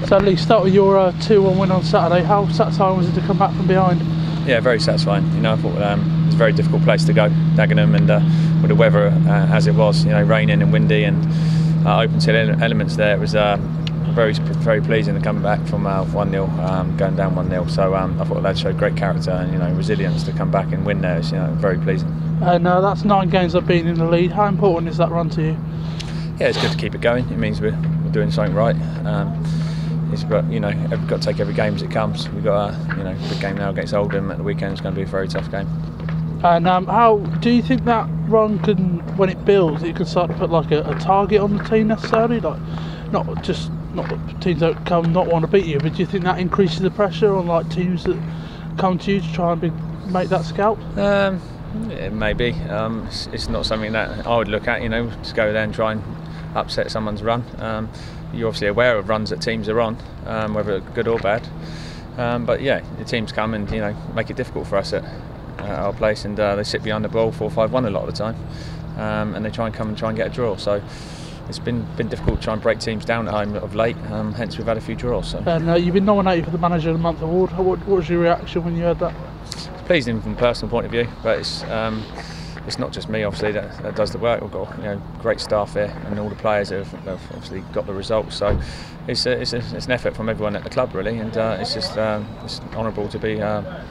So Lee, start with your 2-1 win on Saturday. How satisfying was it to come back from behind? Yeah, very satisfying. I thought it was a very difficult place to go, Dagenham, and with the weather as it was, raining and windy and open to elements there, it was very pleasing to come back from 1-0, going down 1-0. So I thought the lads showed great character and resilience to come back and win there. It's very pleasing. And that's 9 games I've been in the lead. How important is that run to you? Yeah, it's good to keep it going. It means we're doing something right. We've got to take every game as it comes. We've got a big game now against Oldham at the weekend. It's going to be a very tough game. And how do you think that run can, when it builds, it can start to put like a target on the team necessarily? Like not that teams don't come not want to beat you, but do you think that increases the pressure on like teams that come to you to try and make that scalp? Maybe. It's not something that I would look at. To go there and try and upset someone's run. You're obviously aware of runs that teams are on, whether good or bad. But yeah, the teams come and make it difficult for us at our place, and they sit behind the ball 4-5-1 a lot of the time, and they try and get a draw. So it's been difficult to try and break teams down at home of late. Hence we've had a few draws. So. And you've been nominated for the Manager of the Month award. What was your reaction when you heard that? It's pleasing from a personal point of view, but it's not just me obviously that does the work. We've got great staff here and all the players have obviously got the results. So it's an effort from everyone at the club really, and it's just it's honourable to be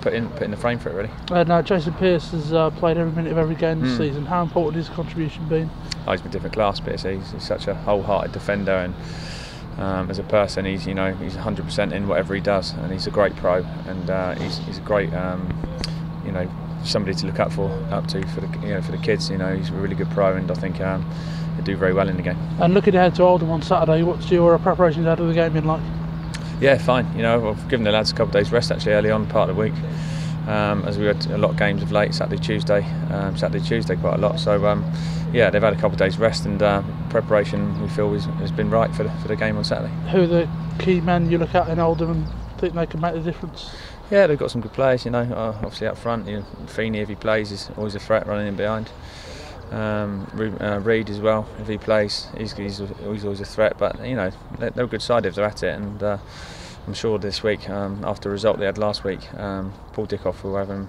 put in the frame for it really. And Jason Pearce has played every minute of every game this season. How important has his contribution been? Oh, he's been different class, Pearce. He's such a wholehearted defender, and as a person, he's 100% in whatever he does, and he's a great pro, and he's a great somebody to look up to for the kids. He's a really good pro, and I think he'll do very well in the game. And looking ahead to Oldham on Saturday, what's your preparations ahead of the game been like? Yeah, fine. I've given the lads a couple of days rest actually early on part of the week, as we had a lot of games of late, Saturday, Tuesday quite a lot. So yeah, they've had a couple of days rest, and preparation we feel has been right for the game on Saturday. Who are the key men you look at in Oldham and think they can make the difference? Yeah, they've got some good players. Obviously up front, Feeney, if he plays, is always a threat running in behind. Reid as well, if he plays, he's always a threat. But they're a good side if they're at it, and I'm sure this week, after the result they had last week, Paul Dickoff will have him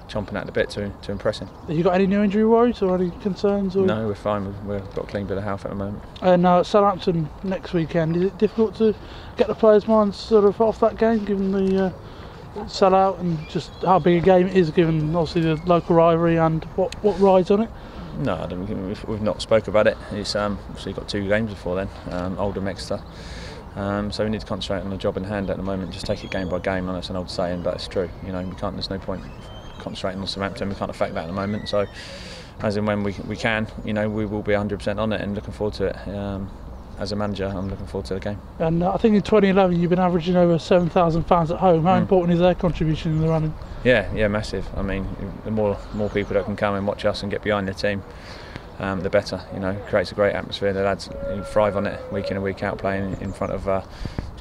chomping at the bit to impress him. Have you got any new injury worries or any concerns? Or? No, we're fine. We've got a clean bit of health at the moment. And Southampton next weekend, is it difficult to get the players' minds sort of off that game, given the sell-out and just how big a game it is, given obviously the local rivalry and what rides on it? No, I don't think we've not spoke about it. It's obviously got 2 games before then, Oldham, Exeter. So we need to concentrate on the job in hand at the moment. Just take it game by game. I know it's an old saying, but it's true. We can't. There's no point concentrating on Southampton. We can't affect that at the moment. So, as and when we can, we will be 100% on it and looking forward to it. As a manager, I'm looking forward to the game. And I think in 2011 you've been averaging over 7,000 fans at home. How important is their contribution in the running? Yeah, massive. I mean, the more people that can come and watch us and get behind the team, the better. It creates a great atmosphere. The lads thrive on it week in and week out, playing in front of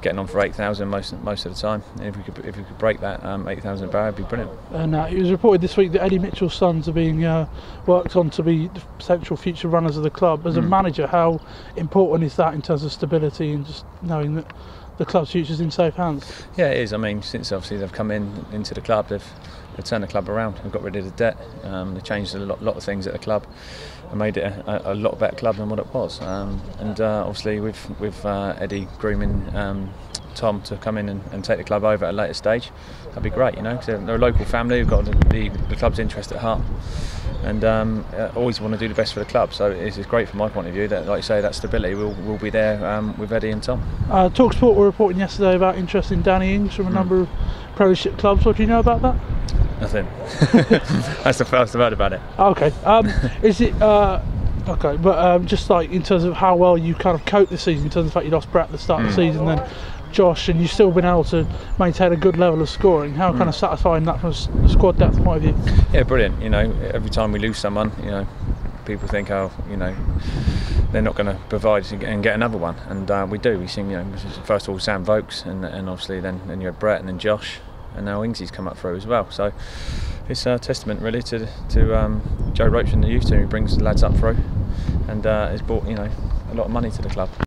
getting on for 8,000 most of the time. And if we could break that 8,000 barrier, it'd be brilliant. And it was reported this week that Eddie Mitchell's sons are being worked on to be the potential future runners of the club. As a manager, how important is that in terms of stability and just knowing that the club's future's in safe hands? Yeah, it is. I mean, since obviously they've come into the club, they've turned the club around. They've got rid of the debt. They changed a lot of things at the club and made it a lot better club than what it was. And obviously with Eddie grooming Tom to come in and take the club over at a later stage, that'd be great. Because they're a local family who've got the club's interest at heart, and always want to do the best for the club. So it's great from my point of view that, like you say, that stability will be there with Eddie and Tom. TalkSport were reporting yesterday about interest in Danny Ings from a number of Premiership clubs. What do you know about that? Nothing. That's the first I've heard about it. Okay. Is it okay? But just like in terms of how well you kind of coped this season, in terms of the fact you lost Brett at the start of the season, then Josh, and you've still been able to maintain a good level of scoring. How kind of satisfying that from a squad depth point of view? Yeah, brilliant. Every time we lose someone, people think, they're not going to provide and get another one, and we do. We seem, first of all Sam Vokes, and obviously then you had Brett and then Josh, and now Ingsy's come up through as well. So it's a testament really to Joe Roach and the youth team, who brings the lads up through, and has brought a lot of money to the club.